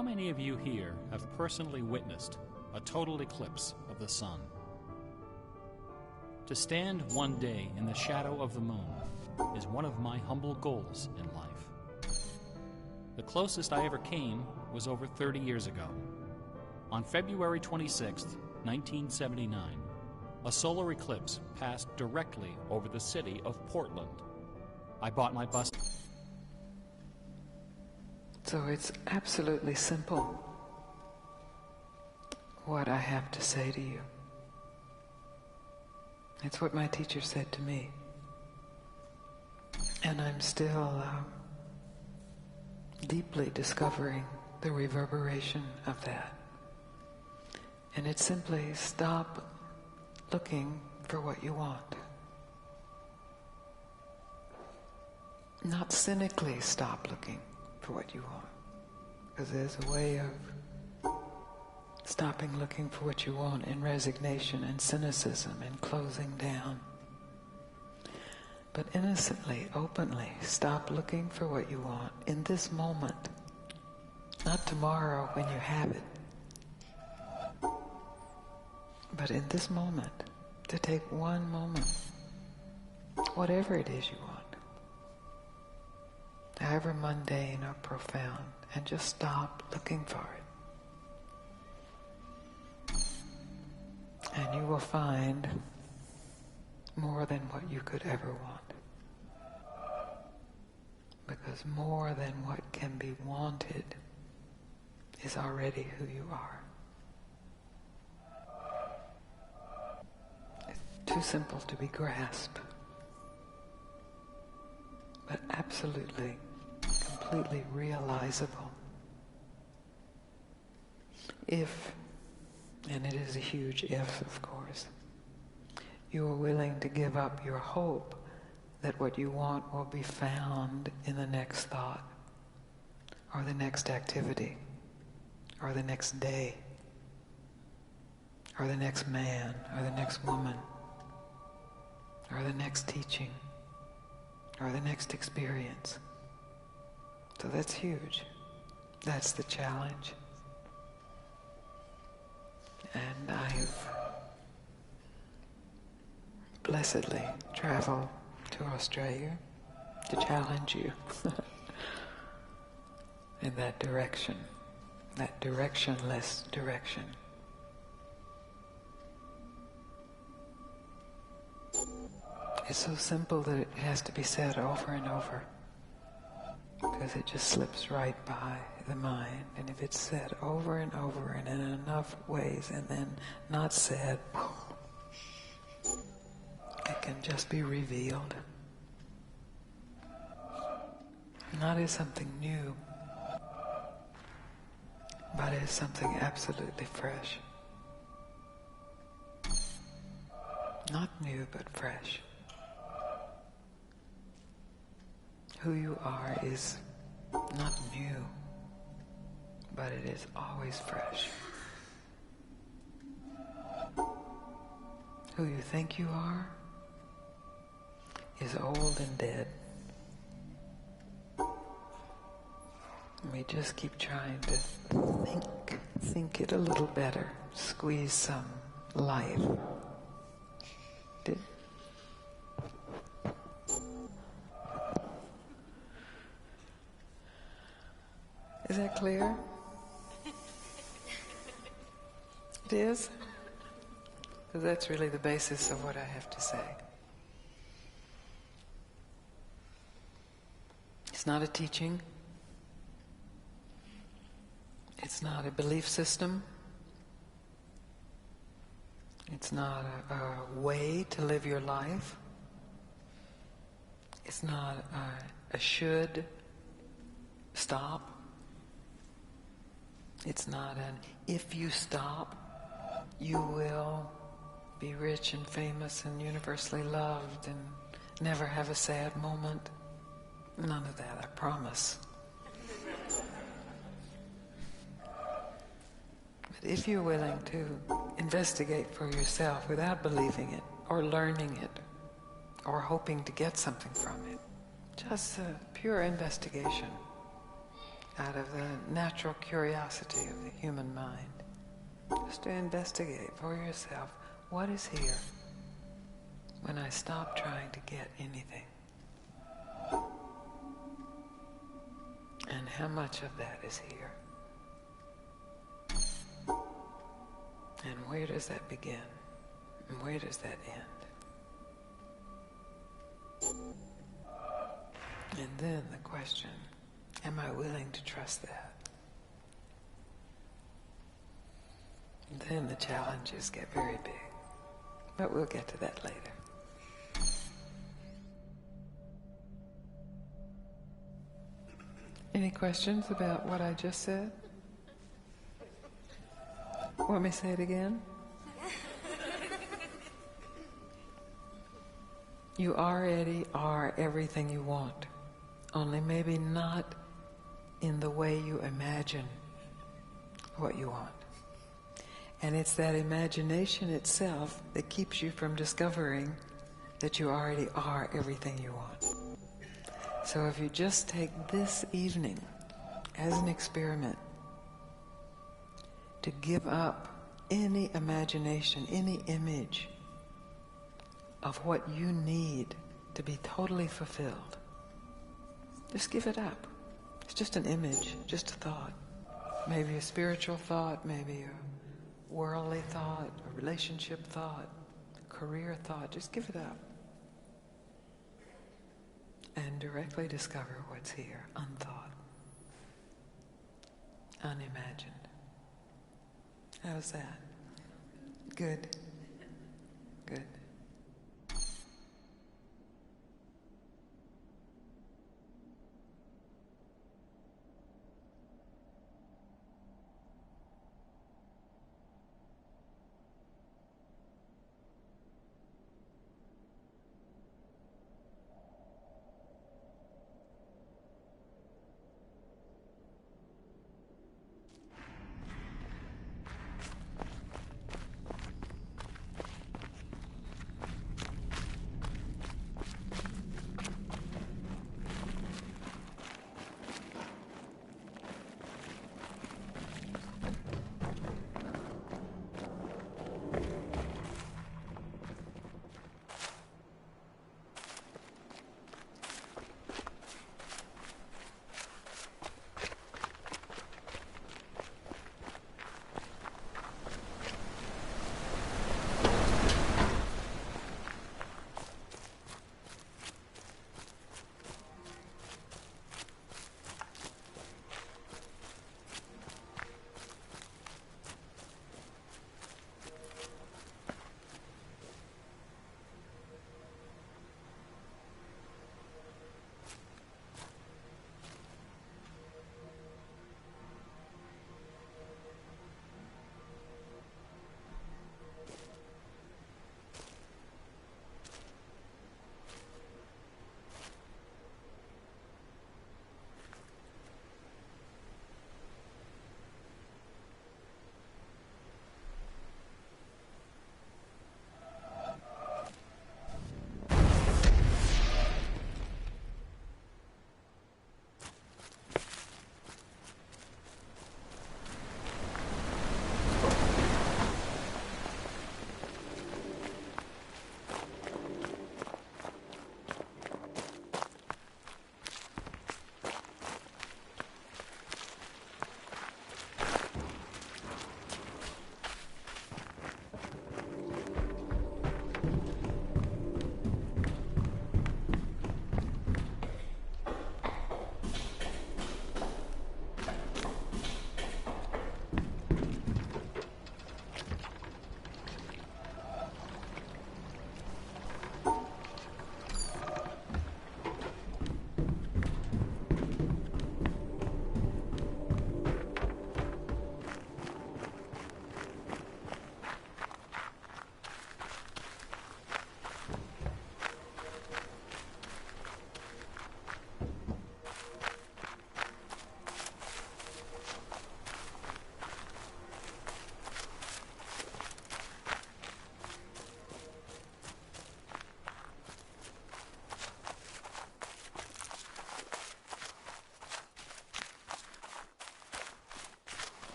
How many of you here have personally witnessed a total eclipse of the sun? To stand one day in the shadow of the moon is one of my humble goals in life. The closest I ever came was over 30 years ago. On February 26, 1979, a solar eclipse passed directly over the city of Portland. I bought my bus. So it's absolutely simple what I have to say to you. It's what my teacher said to me. And I'm still deeply discovering the reverberation of that. And it's simply stop looking for what you want. Not cynically stop looking for what you want. Because there's a way of stopping looking for what you want in resignation and cynicism and closing down. But innocently, openly, stop looking for what you want in this moment. Not tomorrow when you have it. But in this moment, to take one moment, whatever it is you want, however mundane or profound, and just stop looking for it. And you will find more than what you could ever want. Because more than what can be wanted is already who you are. It's too simple to be grasped, but absolutely, completely realizable. If, and it is a huge if, of course, you are willing to give up your hope that what you want will be found in the next thought, or the next activity, or the next day, or the next man, or the next woman, or the next teaching, or the next experience. So that's huge. That's the challenge. And I've blessedly traveled to Australia to challenge you in that direction, that directionless direction. It's so simple that it has to be said over and over, because it just slips right by the mind. And if it's said over and over and in enough ways and then not said, it can just be revealed. Not as something new, but as something absolutely fresh. Not new, but fresh. Who you are is not new, but it is always fresh. Who you think you are is old and dead. We just keep trying to think it a little better, squeeze some life. Is that clear? It is? Because that's really the basis of what I have to say. It's not a teaching. It's not a belief system. It's not a way to live your life. It's not a should stop. It's not an if you stop, you will be rich and famous and universally loved and never have a sad moment. None of that, I promise. But if you're willing to investigate for yourself without believing it, or learning it, or hoping to get something from it, just a pure investigation out of the natural curiosity of the human mind, just to investigate for yourself, what is here when I stop trying to get anything? And how much of that is here? And where does that begin? And where does that end? And then the question, am I willing to trust that? And then the challenges get very big. But we'll get to that later. Any questions about what I just said? Want me to say it again? You already are everything you want, only maybe not in the way you imagine what you want. And it's that imagination itself that keeps you from discovering that you already are everything you want. So if you just take this evening as an experiment to give up any imagination, any image of what you need to be totally fulfilled, just give it up. It's just an image, just a thought. Maybe a spiritual thought, maybe a worldly thought, a relationship thought, a career thought. Just give it up. And directly discover what's here, unthought, unimagined. How's that? Good. Good.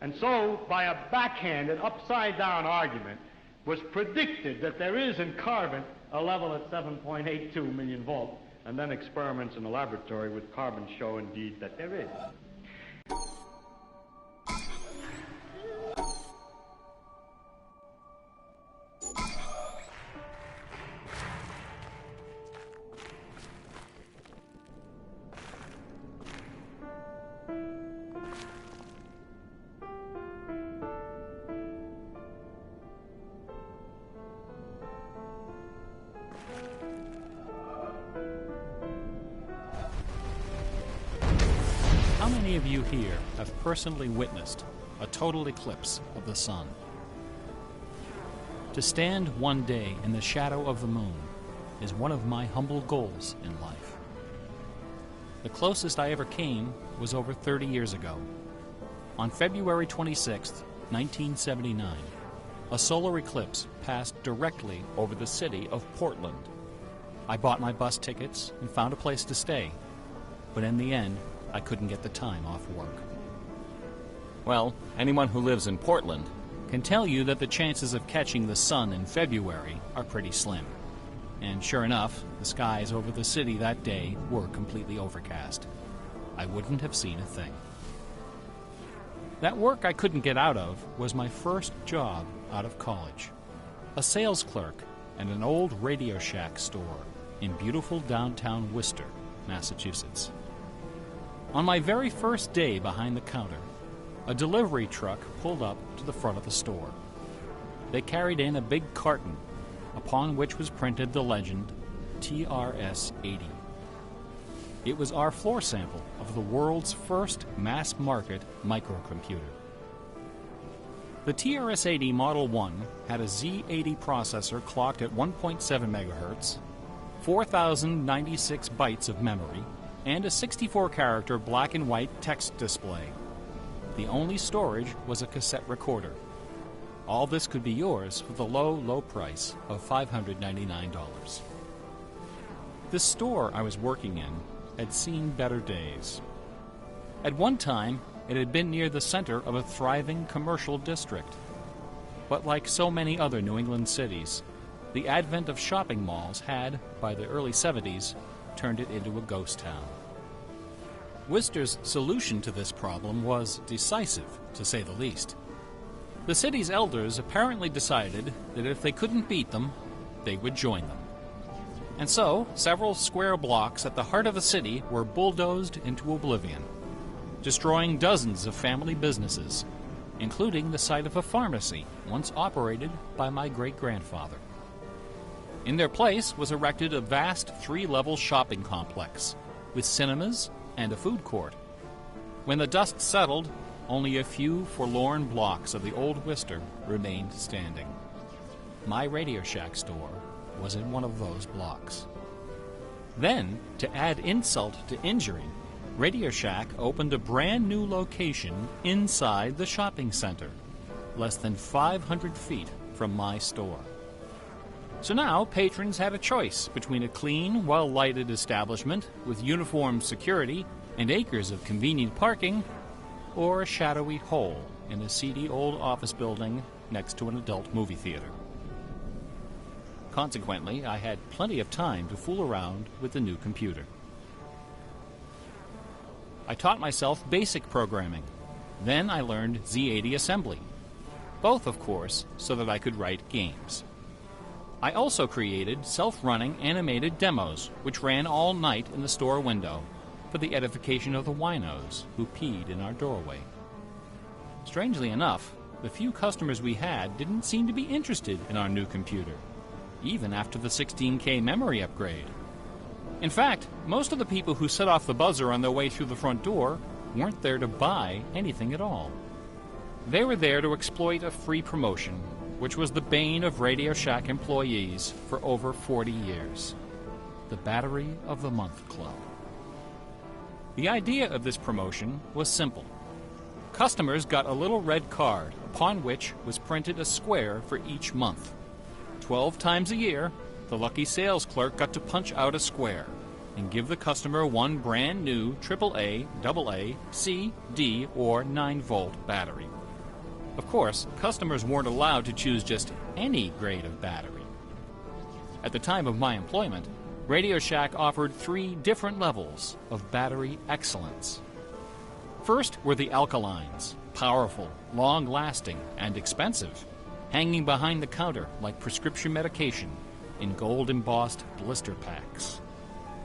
And so, by a backhanded, upside-down argument, was predicted that there is in carbon a level at 7.82 million volts, and then experiments in the laboratory with carbon show indeed that there is. How many of you here have personally witnessed a total eclipse of the sun? To stand one day in the shadow of the moon is one of my humble goals in life. The closest I ever came was over 30 years ago. On February 26, 1979, a solar eclipse passed directly over the city of Portland. I bought my bus tickets and found a place to stay, but in the end, I couldn't get the time off work. Well, anyone who lives in Portland can tell you that the chances of catching the sun in February are pretty slim. And sure enough, the skies over the city that day were completely overcast. I wouldn't have seen a thing. That work I couldn't get out of was my first job out of college. A sales clerk at an old Radio Shack store in beautiful downtown Worcester, Massachusetts. On my very first day behind the counter, a delivery truck pulled up to the front of the store. They carried in a big carton, upon which was printed the legend TRS-80. It was our floor sample of the world's first mass-market microcomputer. The TRS-80 Model 1 had a Z80 processor clocked at 1.7 MHz, 4,096 bytes of memory, and a 64-character black and white text display. The only storage was a cassette recorder. All this could be yours for the low, low price of $599. The store I was working in had seen better days. At one time, it had been near the center of a thriving commercial district. But like so many other New England cities, the advent of shopping malls had, by the early 70s, turned it into a ghost town. Worcester's solution to this problem was decisive, to say the least. The city's elders apparently decided that if they couldn't beat them, they would join them. And so, several square blocks at the heart of the city were bulldozed into oblivion, destroying dozens of family businesses, including the site of a pharmacy once operated by my great-grandfather. In their place was erected a vast 3-level shopping complex with cinemas and a food court. When the dust settled, only a few forlorn blocks of the old Worcester remained standing. My Radio Shack store was in one of those blocks. Then, to add insult to injury, Radio Shack opened a brand new location inside the shopping center, less than 500 feet from my store. So now patrons had a choice between a clean, well-lighted establishment with uniformed security and acres of convenient parking, or a shadowy hole in a seedy old office building next to an adult movie theater. Consequently, I had plenty of time to fool around with the new computer. I taught myself basic programming. Then I learned Z80 assembly. Both, of course, so that I could write games. I also created self-running animated demos, which ran all night in the store window for the edification of the winos who peed in our doorway. Strangely enough, the few customers we had didn't seem to be interested in our new computer, even after the 16K memory upgrade. In fact, most of the people who set off the buzzer on their way through the front door weren't there to buy anything at all. They were there to exploit a free promotion, which was the bane of Radio Shack employees for over 40 years. The Battery of the Month Club. The idea of this promotion was simple. Customers got a little red card upon which was printed a square for each month. 12 times a year, the lucky sales clerk got to punch out a square and give the customer one brand new AAA, AA, C, D, or 9-volt battery. Of course, customers weren't allowed to choose just any grade of battery. At the time of my employment, Radio Shack offered 3 different levels of battery excellence. First were the alkalines, powerful, long-lasting, and expensive, hanging behind the counter like prescription medication in gold-embossed blister packs.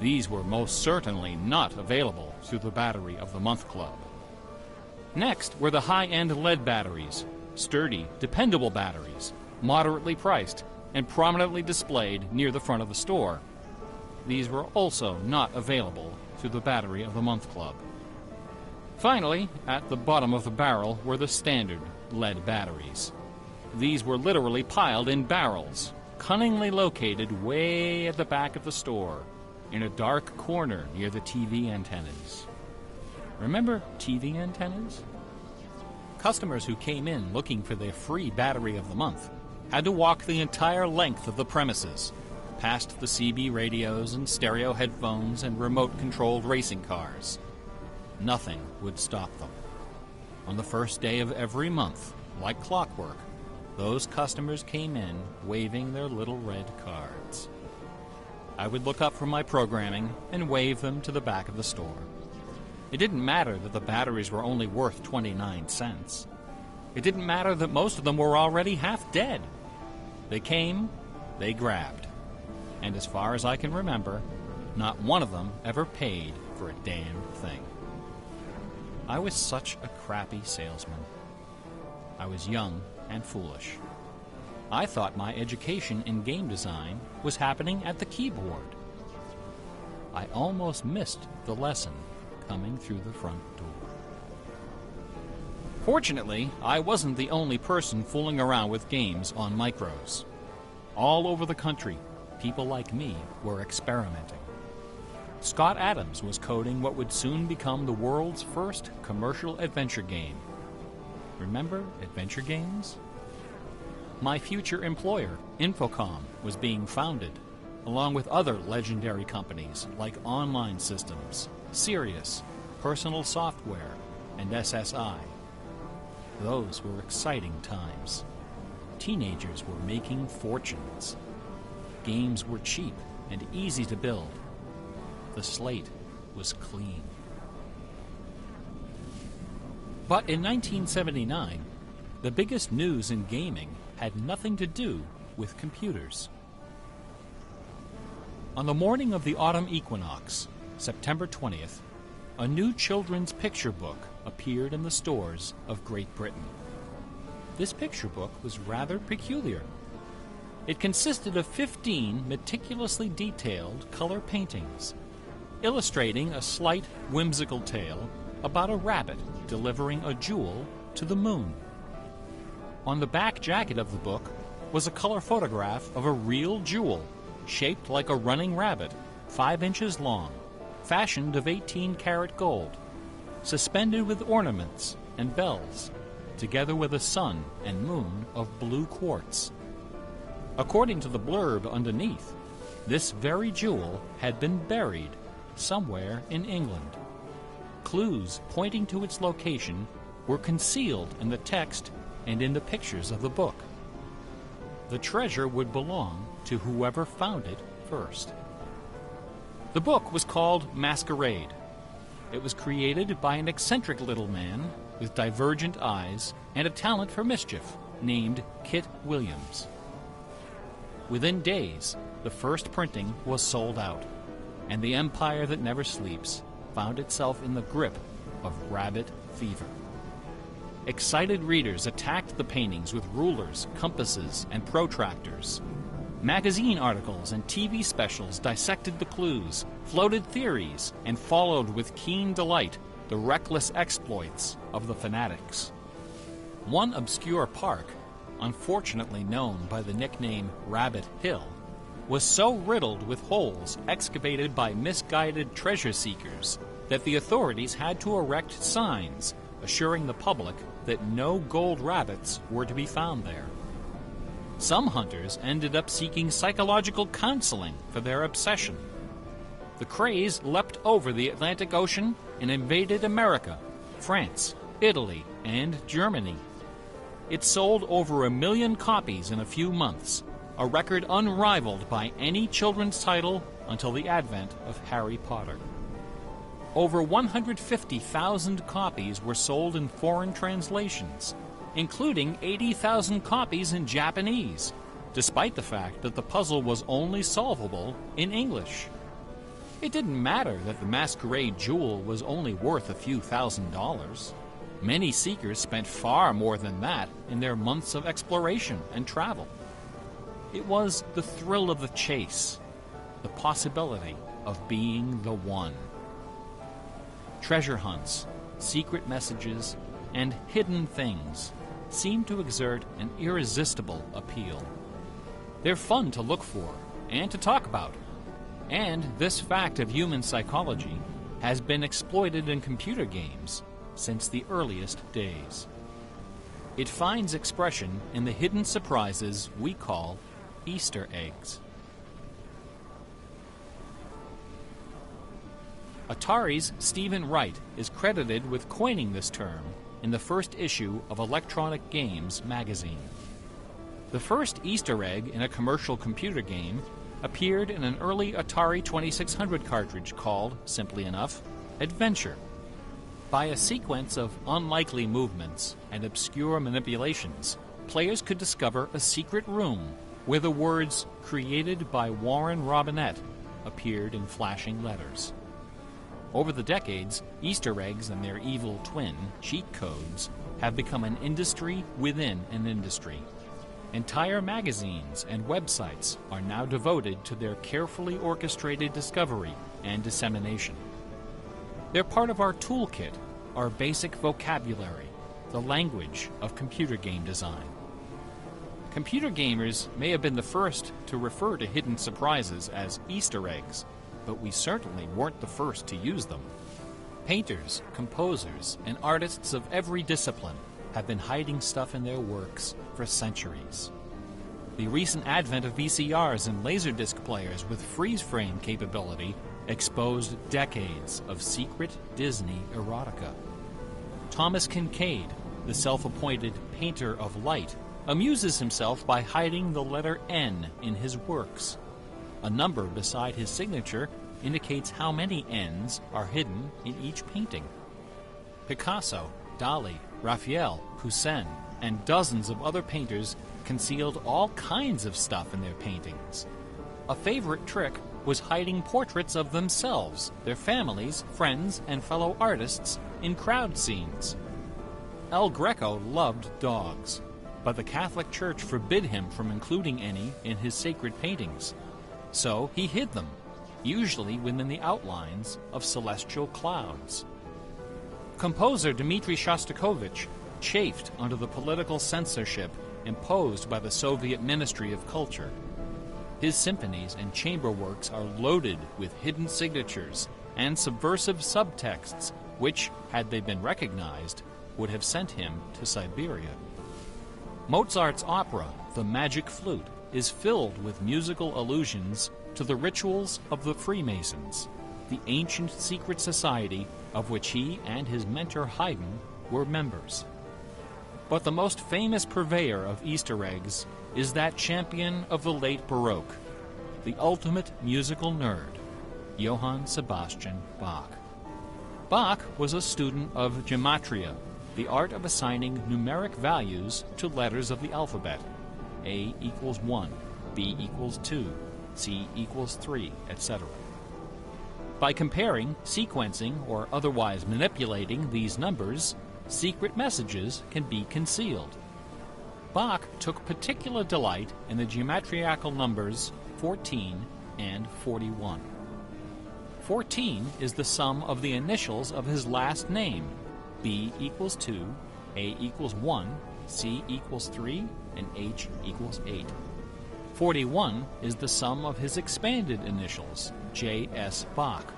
These were most certainly not available through the Battery of the Month Club. Next were the high-end lead batteries, sturdy, dependable batteries, moderately priced, and prominently displayed near the front of the store. These were also not available through the Battery of the Month Club. Finally, at the bottom of the barrel were the standard lead batteries. These were literally piled in barrels, cunningly located way at the back of the store, in a dark corner near the TV antennas. Remember TV antennas? Customers who came in looking for their free Battery of the Month had to walk the entire length of the premises, past the CB radios and stereo headphones and remote-controlled racing cars. Nothing would stop them. On the first day of every month, like clockwork, those customers came in waving their little red cards. I would look up from my programming and wave them to the back of the store. It didn't matter that the batteries were only worth 29 cents. It didn't matter that most of them were already half dead. They came, they grabbed. And as far as I can remember, not one of them ever paid for a damn thing. I was such a crappy salesman. I was young and foolish. I thought my education in game design was happening at the keyboard. I almost missed the lesson coming through the front door. Fortunately, I wasn't the only person fooling around with games on micros. All over the country, people like me were experimenting. Scott Adams was coding what would soon become the world's first commercial adventure game. Remember adventure games? My future employer, Infocom, was being founded, along with other legendary companies like Online Systems, Sirius, Personal Software, and SSI. Those were exciting times. Teenagers were making fortunes. Games were cheap and easy to build. The slate was clean. But in 1979, the biggest news in gaming had nothing to do with computers. On the morning of the autumn equinox, September 20th, a new children's picture book appeared in the stores of Great Britain. This picture book was rather peculiar. It consisted of 15 meticulously detailed color paintings, illustrating a slight whimsical tale about a rabbit delivering a jewel to the moon. On the back jacket of the book was a color photograph of a real jewel, shaped like a running rabbit, 5 inches long, fashioned of 18-karat gold, suspended with ornaments and bells, together with a sun and moon of blue quartz. According to the blurb underneath, this very jewel had been buried somewhere in England. Clues pointing to its location were concealed in the text and in the pictures of the book. The treasure would belong to whoever found it first. The book was called Masquerade. It was created by an eccentric little man with divergent eyes and a talent for mischief named Kit Williams. Within days, the first printing was sold out, and the empire that never sleeps found itself in the grip of rabbit fever. Excited readers attacked the paintings with rulers, compasses, and protractors. Magazine articles and TV specials dissected the clues, floated theories, and followed with keen delight the reckless exploits of the fanatics. One obscure park, unfortunately known by the nickname Rabbit Hill, was so riddled with holes excavated by misguided treasure seekers that the authorities had to erect signs assuring the public that no gold rabbits were to be found there. Some hunters ended up seeking psychological counseling for their obsession. The craze leapt over the Atlantic Ocean and invaded America, France, Italy, and Germany. It sold over 1 million copies in a few months, a record unrivaled by any children's title until the advent of Harry Potter. Over 150,000 copies were sold in foreign translations, including 80,000 copies in Japanese, despite the fact that the puzzle was only solvable in English. It didn't matter that the masquerade jewel was only worth a few $1,000s. Many seekers spent far more than that in their months of exploration and travel. It was the thrill of the chase, the possibility of being the one. Treasure hunts, secret messages, and hidden things seem to exert an irresistible appeal. They're fun to look for and to talk about, and this fact of human psychology has been exploited in computer games since the earliest days. It finds expression in the hidden surprises we call Easter eggs. Atari's Stephen Wright is credited with coining this term in the first issue of Electronic Games magazine. The first Easter egg in a commercial computer game appeared in an early Atari 2600 cartridge called, simply enough, Adventure. By a sequence of unlikely movements and obscure manipulations, players could discover a secret room where the words "created by Warren Robinette" appeared in flashing letters. Over the decades, Easter eggs and their evil twin, cheat codes, have become an industry within an industry. Entire magazines and websites are now devoted to their carefully orchestrated discovery and dissemination. They're part of our toolkit, our basic vocabulary, the language of computer game design. Computer gamers may have been the first to refer to hidden surprises as Easter eggs, but we certainly weren't the first to use them. Painters, composers, and artists of every discipline have been hiding stuff in their works for centuries. The recent advent of VCRs and Laserdisc players with freeze-frame capability exposed decades of secret Disney erotica. Thomas Kincaid, the self-appointed painter of light, amuses himself by hiding the letter N in his works. A number beside his signature indicates how many N's are hidden in each painting. Picasso, Dali, Raphael, Poussin, and dozens of other painters concealed all kinds of stuff in their paintings. A favorite trick was hiding portraits of themselves, their families, friends, and fellow artists in crowd scenes. El Greco loved dogs, but the Catholic Church forbid him from including any in his sacred paintings. So he hid them, usually within the outlines of celestial clouds. Composer Dmitri Shostakovich chafed under the political censorship imposed by the Soviet Ministry of Culture. His symphonies and chamber works are loaded with hidden signatures and subversive subtexts which, had they been recognized, would have sent him to Siberia. Mozart's opera, The Magic Flute, is filled with musical allusions to the rituals of the Freemasons, the ancient secret society of which he and his mentor Haydn were members. But the most famous purveyor of Easter eggs is that champion of the late Baroque, the ultimate musical nerd, Johann Sebastian Bach. Bach was a student of gematria, the art of assigning numeric values to letters of the alphabet. A equals 1, B equals 2, C equals 3, etc. By comparing, sequencing, or otherwise manipulating these numbers, secret messages can be concealed. Bach took particular delight in the geometrical numbers 14 and 41. 14 is the sum of the initials of his last name. B equals 2, A equals 1, C equals 3, and H equals 8. 41 is the sum of his expanded initials, J.S. Bach.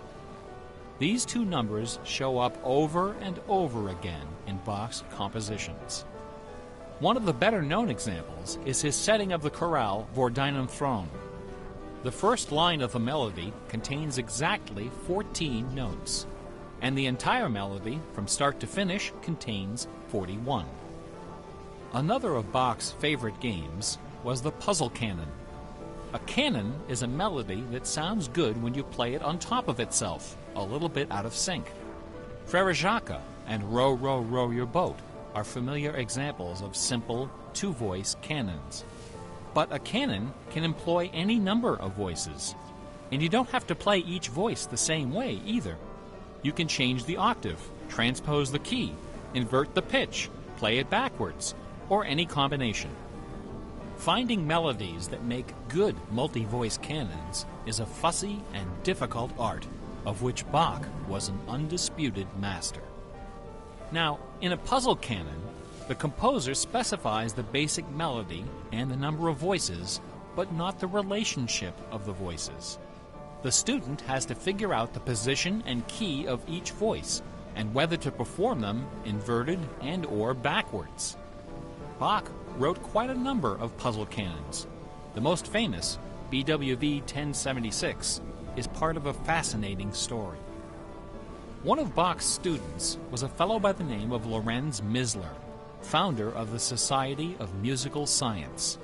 These two numbers show up over and over again in Bach's compositions. One of the better-known examples is his setting of the chorale Vor deinem Thron. The first line of the melody contains exactly 14 notes, and the entire melody, from start to finish, contains 41. Another of Bach's favorite games was the puzzle canon. A canon is a melody that sounds good when you play it on top of itself, a little bit out of sync. Frere Jacques and Row, Row, Row Your Boat are familiar examples of simple, two-voice canons. But a canon can employ any number of voices. And you don't have to play each voice the same way either. You can change the octave, transpose the key, invert the pitch, play it backwards, or any combination. Finding melodies that make good multi-voice canons is a fussy and difficult art, of which Bach was an undisputed master. Now, in a puzzle canon, the composer specifies the basic melody and the number of voices, but not the relationship of the voices. The student has to figure out the position and key of each voice, and whether to perform them inverted and/or backwards. Bach wrote quite a number of puzzle canons. The most famous, BWV 1076, is part of a fascinating story. One of Bach's students was a fellow by the name of Lorenz Misler, founder of the Society of Musical Science.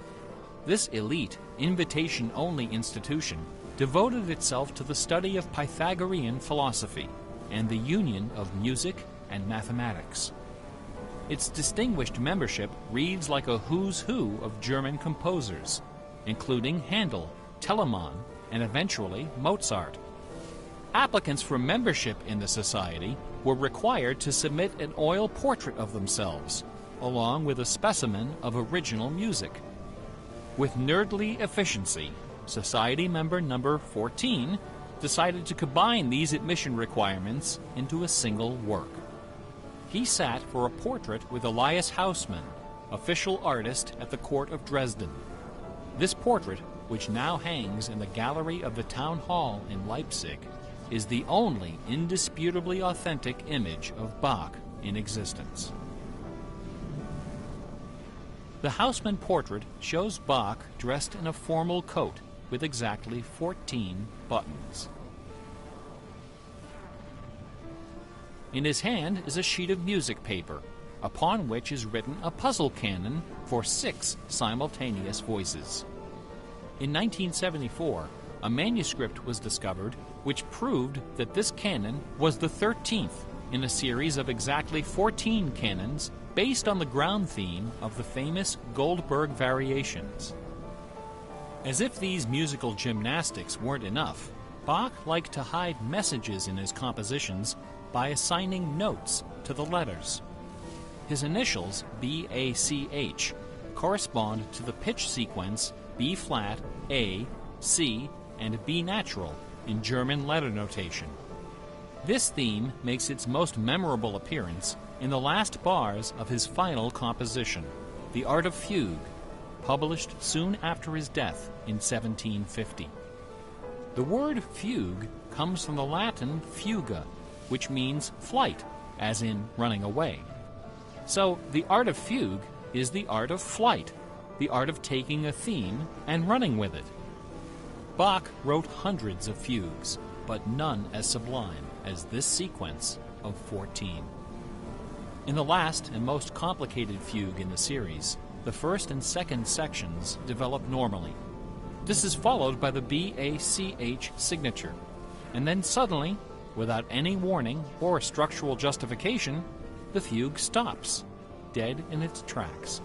This elite, invitation-only institution devoted itself to the study of Pythagorean philosophy and the union of music and mathematics. Its distinguished membership reads like a who's who of German composers, including Handel, Telemann, and eventually Mozart. Applicants for membership in the society were required to submit an oil portrait of themselves, along with a specimen of original music. With nerdly efficiency, Society member number 14 decided to combine these admission requirements into a single work. He sat for a portrait with Elias Hausmann, official artist at the court of Dresden. This portrait, which now hangs in the gallery of the town hall in Leipzig, is the only indisputably authentic image of Bach in existence. The Hausmann portrait shows Bach dressed in a formal coat with exactly 14 buttons. In his hand is a sheet of music paper, upon which is written a puzzle canon for 6 simultaneous voices. In 1974, a manuscript was discovered which proved that this canon was the 13th in a series of exactly 14 canons based on the ground theme of the famous Goldberg variations. As if these musical gymnastics weren't enough, Bach liked to hide messages in his compositions by assigning notes to the letters. His initials, B-A-C-H, correspond to the pitch sequence B-flat, A, C, and B natural in German letter notation. This theme makes its most memorable appearance in the last bars of his final composition, The Art of Fugue, published soon after his death in 1750. The word fugue comes from the Latin fuga, which means flight, as in running away. So the art of fugue is the art of flight, the art of taking a theme and running with it. Bach wrote hundreds of fugues, but none as sublime as this sequence of 14. In the last and most complicated fugue in the series, the first and second sections develop normally. This is followed by the B-A-C-H signature, and then suddenly, without any warning or structural justification, the fugue stops, dead in its tracks.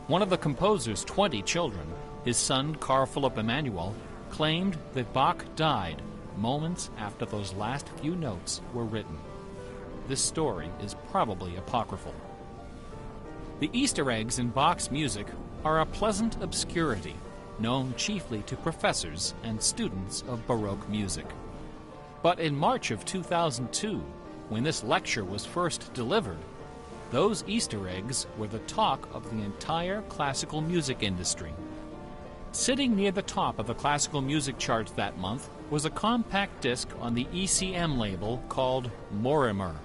One of the composer's 20 children, his son Carl Philipp Emanuel, claimed that Bach died moments after those last few notes were written. This story is probably apocryphal. The Easter eggs in Bach's music are a pleasant obscurity, known chiefly to professors and students of Baroque music. But in March of 2002, when this lecture was first delivered, those Easter eggs were the talk of the entire classical music industry. Sitting near the top of the classical music charts that month was a compact disc on the ECM label called Mortimer.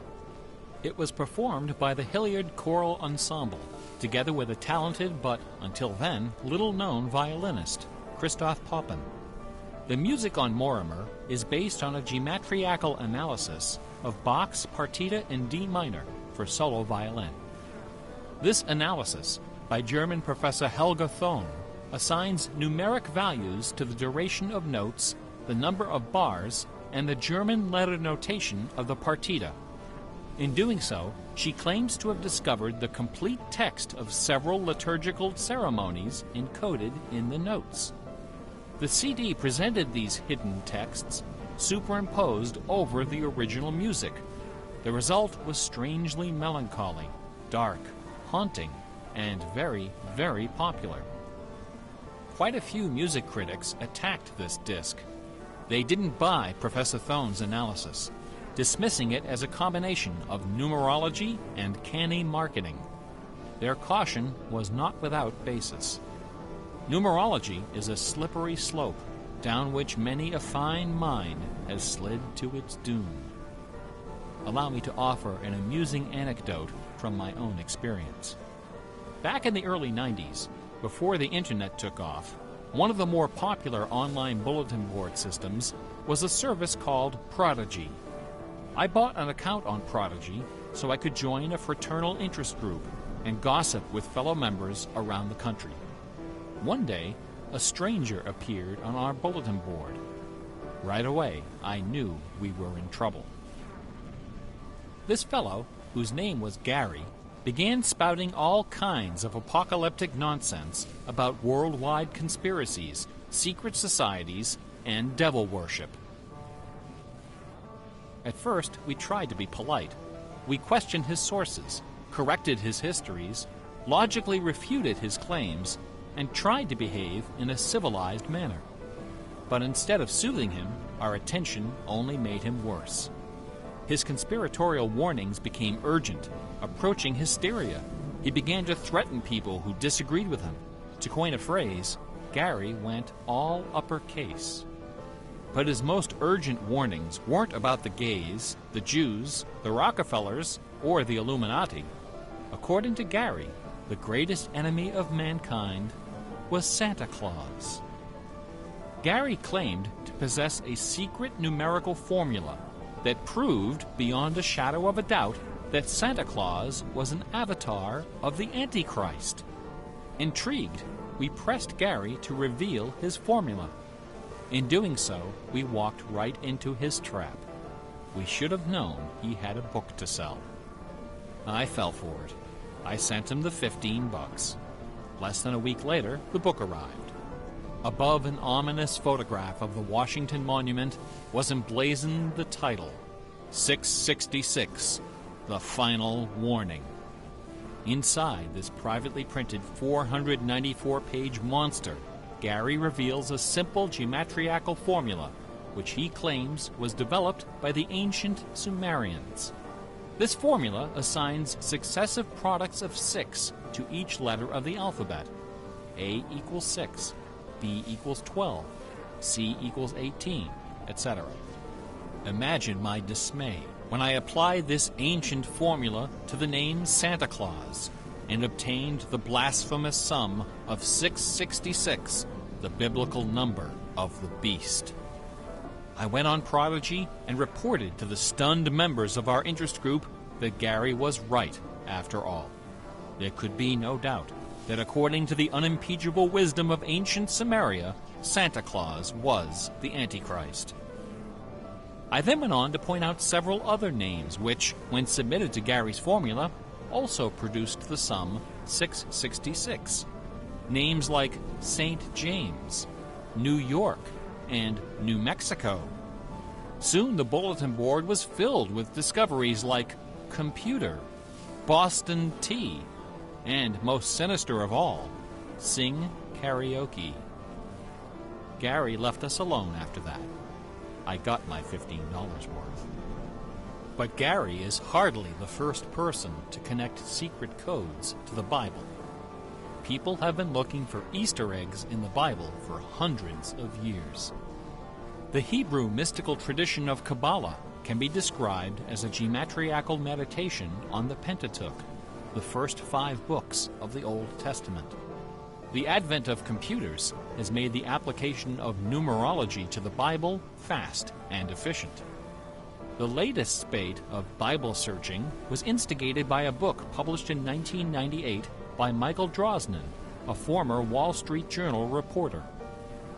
It was performed by the Hilliard Choral Ensemble, together with a talented but, until then, little-known violinist, Christoph Poppen. The music on Mortimer is based on a geometrical analysis of Bach's Partita in D minor for solo violin. This analysis by German Professor Helga Thon assigns numeric values to the duration of notes, the number of bars, and the German letter notation of the partita. In doing so, she claims to have discovered the complete text of several liturgical ceremonies encoded in the notes. The CD presented these hidden texts superimposed over the original music. The result was strangely melancholy, dark, haunting, and very, very popular. Quite a few music critics attacked this disc. They didn't buy Professor Thon's analysis, dismissing it as a combination of numerology and canny marketing. Their caution was not without basis. Numerology is a slippery slope down which many a fine mind has slid to its doom. Allow me to offer an amusing anecdote from my own experience. Back in the early 90s, before the internet took off, one of the more popular online bulletin board systems was a service called Prodigy. I bought an account on Prodigy so I could join a fraternal interest group and gossip with fellow members around the country. One day, a stranger appeared on our bulletin board. Right away, I knew we were in trouble. This fellow, whose name was Gary, began spouting all kinds of apocalyptic nonsense about worldwide conspiracies, secret societies, and devil worship. At first, we tried to be polite. We questioned his sources, corrected his histories, logically refuted his claims, and tried to behave in a civilized manner. But instead of soothing him, our attention only made him worse. His conspiratorial warnings became urgent, approaching hysteria. He began to threaten people who disagreed with him. To coin a phrase, Gary went all uppercase. But his most urgent warnings weren't about the gays, the Jews, the Rockefellers, or the Illuminati. According to Gary, the greatest enemy of mankind was Santa Claus. Gary claimed to possess a secret numerical formula that proved beyond a shadow of a doubt that Santa Claus was an avatar of the Antichrist. Intrigued, we pressed Gary to reveal his formula. In doing so, we walked right into his trap. We should have known he had a book to sell. I fell for it. I sent him the $15. Less than a week later, the book arrived. Above an ominous photograph of the Washington Monument was emblazoned the title, 666, The Final Warning. Inside this privately printed 494-page monster, Gary reveals a simple geometrical formula, which he claims was developed by the ancient Sumerians. This formula assigns successive products of 6 to each letter of the alphabet. A equals 6, B equals 12, C equals 18, etc. Imagine my dismay when I applied this ancient formula to the name Santa Claus and obtained the blasphemous sum of 666, the biblical number of the beast. I went on Prodigy and reported to the stunned members of our interest group that Gary was right after all. There could be no doubt that according to the unimpeachable wisdom of ancient Samaria, Santa Claus was the Antichrist. I then went on to point out several other names which, when submitted to Gary's formula, also produced the sum 666. Names like St. James, New York, and New Mexico. Soon the bulletin board was filled with discoveries like computer, Boston tea, and, most sinister of all, sing karaoke. Gary left us alone after that. I got my $15 worth. But Gary is hardly the first person to connect secret codes to the Bible. People have been looking for Easter eggs in the Bible for hundreds of years. The Hebrew mystical tradition of Kabbalah can be described as a geometrical meditation on the Pentateuch, the first 5 books of the Old Testament. The advent of computers has made the application of numerology to the Bible fast and efficient. The latest spate of Bible searching was instigated by a book published in 1998 by Michael Drosnin, a former Wall Street Journal reporter.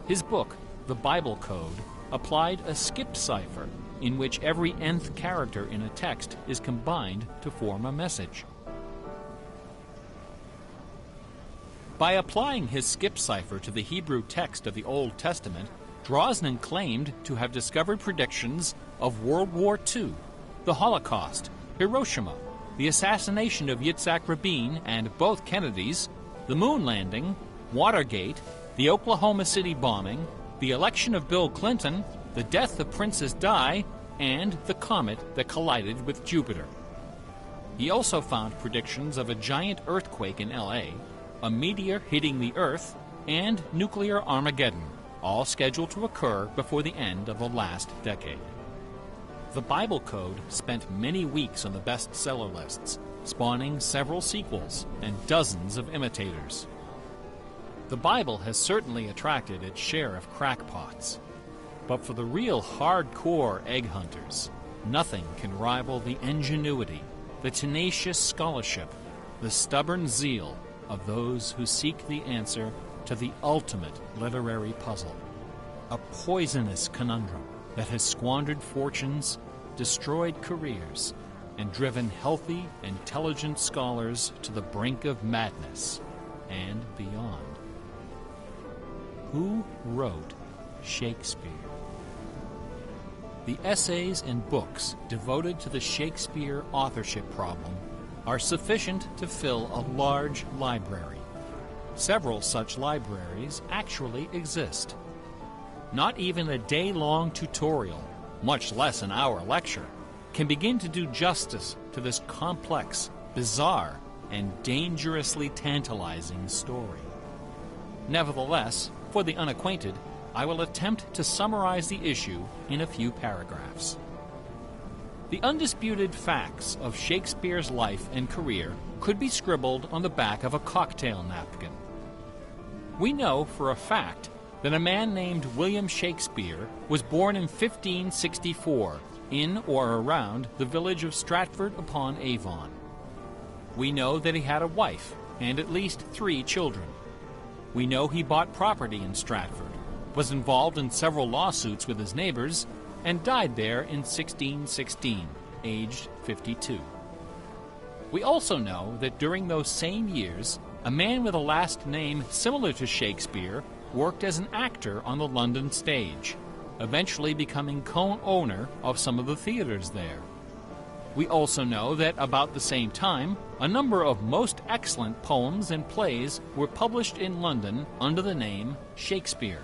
His book, The Bible Code, applied a skip cipher in which every nth character in a text is combined to form a message. By applying his skip cipher to the Hebrew text of the Old Testament, Drosnin claimed to have discovered predictions of World War II, the Holocaust, Hiroshima, the assassination of Yitzhak Rabin and both Kennedys, the moon landing, Watergate, the Oklahoma City bombing, the election of Bill Clinton, the death of Princess Di, and the comet that collided with Jupiter. He also found predictions of a giant earthquake in LA, a meteor hitting the Earth, and nuclear Armageddon, all scheduled to occur before the end of the last decade. The Bible Code spent many weeks on the bestseller lists, spawning several sequels and dozens of imitators. The Bible has certainly attracted its share of crackpots, but for the real hardcore egg hunters, nothing can rival the ingenuity, the tenacious scholarship, the stubborn zeal of those who seek the answer to the ultimate literary puzzle, a poisonous conundrum that has squandered fortunes, destroyed careers, and driven healthy, intelligent scholars to the brink of madness and beyond. Who wrote Shakespeare? The essays and books devoted to the Shakespeare authorship problem are sufficient to fill a large library. Several such libraries actually exist. Not even a day-long tutorial, much less an hour lecture, can begin to do justice to this complex, bizarre, and dangerously tantalizing story. Nevertheless, for the unacquainted, I will attempt to summarize the issue in a few paragraphs. The undisputed facts of Shakespeare's life and career could be scribbled on the back of a cocktail napkin. We know for a fact that a man named William Shakespeare was born in 1564 in or around the village of Stratford-upon-Avon. We know that he had a wife and at least 3 children. We know he bought property in Stratford, was involved in several lawsuits with his neighbors, and died there in 1616, aged 52. We also know that during those same years, a man with a last name similar to Shakespeare worked as an actor on the London stage, eventually becoming co-owner of some of the theaters there. We also know that about the same time, a number of most excellent poems and plays were published in London under the name Shakespeare.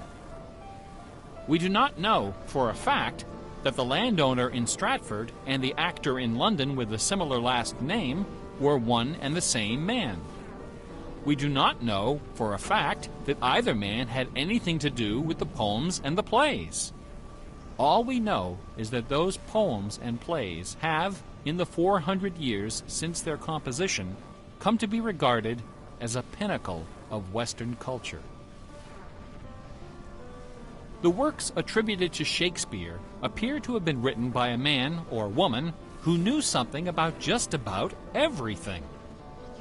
We do not know for a fact that the landowner in Stratford and the actor in London with a similar last name were one and the same man. We do not know for a fact that either man had anything to do with the poems and the plays. All we know is that those poems and plays have, in the 400 years since their composition, come to be regarded as a pinnacle of Western culture. The works attributed to Shakespeare appear to have been written by a man or woman who knew something about just about everything.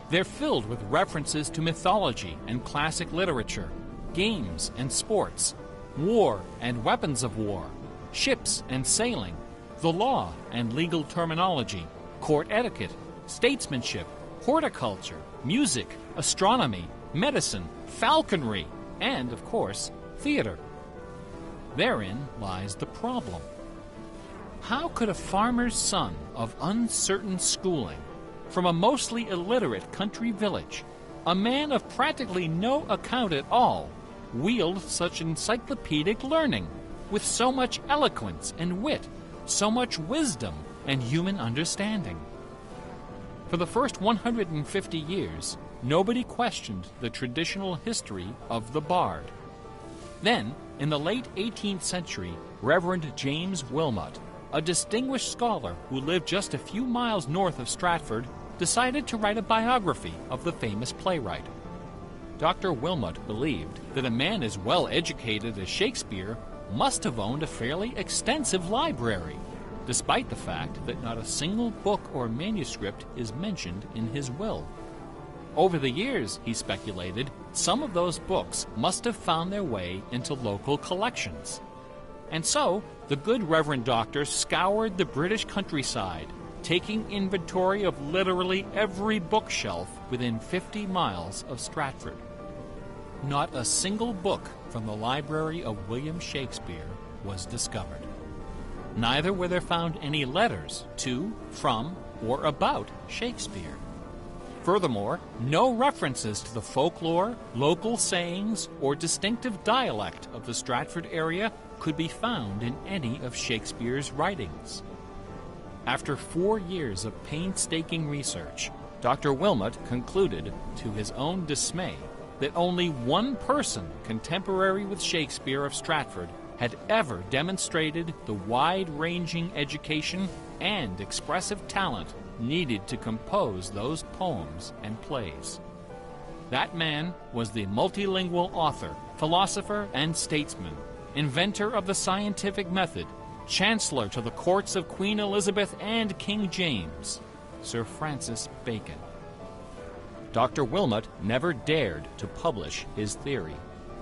They're filled with references to mythology and classic literature, games and sports, war and weapons of war, ships and sailing, the law and legal terminology, court etiquette, statesmanship, horticulture, music, astronomy, medicine, falconry, and, of course, theater. Therein lies the problem. How could a farmer's son of uncertain schooling, from a mostly illiterate country village, a man of practically no account at all, wield such encyclopedic learning, with so much eloquence and wit, so much wisdom and human understanding? For the first 150 years, nobody questioned the traditional history of the bard. Then, in the late 18th century, Reverend James Wilmot, a distinguished scholar who lived just a few miles north of Stratford, decided to write a biography of the famous playwright. Dr. Wilmot believed that a man as well educated as Shakespeare must have owned a fairly extensive library, despite the fact that not a single book or manuscript is mentioned in his will. Over the years, he speculated, some of those books must have found their way into local collections. And so, the good Reverend Doctor scoured the British countryside, taking inventory of literally every bookshelf within 50 miles of Stratford. Not a single book from the library of William Shakespeare was discovered. Neither were there found any letters to, from, or about Shakespeare. Furthermore, no references to the folklore, local sayings, or distinctive dialect of the Stratford area could be found in any of Shakespeare's writings. After 4 years of painstaking research, Dr. Wilmot concluded, to his own dismay, that only one person contemporary with Shakespeare of Stratford had ever demonstrated the wide-ranging education and expressive talent needed to compose those poems and plays. That man was the multilingual author, philosopher, and statesman, inventor of the scientific method, Chancellor to the courts of Queen Elizabeth and King James, Sir Francis Bacon. Dr. Wilmot never dared to publish his theory,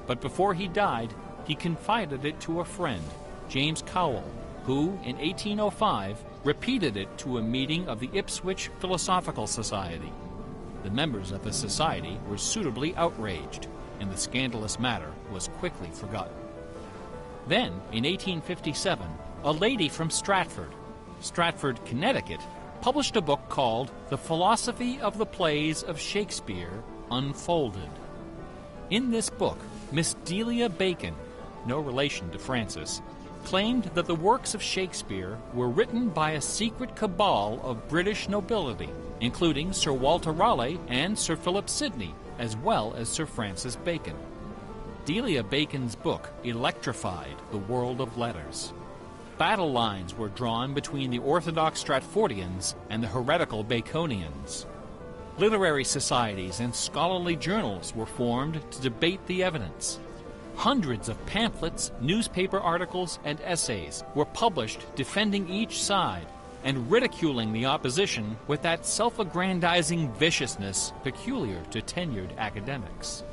but before he died, he confided it to a friend, James Cowell, who, in 1805, repeated it to a meeting of the Ipswich Philosophical Society. The members of the society were suitably outraged, and the scandalous matter was quickly forgotten. Then, in 1857, a lady from Stratford, Connecticut, published a book called The Philosophy of the Plays of Shakespeare Unfolded. In this book, Miss Delia Bacon, no relation to Francis, claimed that the works of Shakespeare were written by a secret cabal of British nobility, including Sir Walter Raleigh and Sir Philip Sidney, as well as Sir Francis Bacon. Delia Bacon's book electrified the world of letters. Battle lines were drawn between the orthodox Stratfordians and the heretical Baconians. Literary societies and scholarly journals were formed to debate the evidence. Hundreds of pamphlets, newspaper articles, and essays were published defending each side and ridiculing the opposition with that self-aggrandizing viciousness peculiar to tenured academics.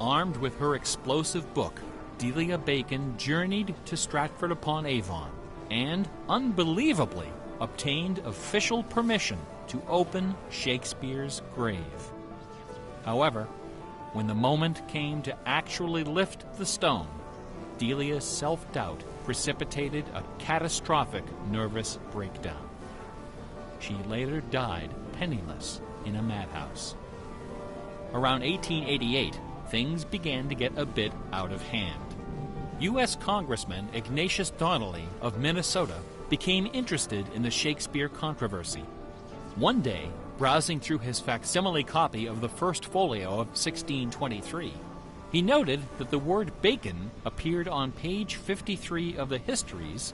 Armed with her explosive book, Delia Bacon journeyed to Stratford-upon-Avon and, unbelievably, obtained official permission to open Shakespeare's grave. However, when the moment came to actually lift the stone, Delia's self-doubt precipitated a catastrophic nervous breakdown. She later died penniless in a madhouse. Around 1888, things began to get a bit out of hand. U.S. Congressman Ignatius Donnelly of Minnesota became interested in the Shakespeare controversy. One day, browsing through his facsimile copy of the First Folio of 1623, he noted that the word bacon appeared on page 53 of the Histories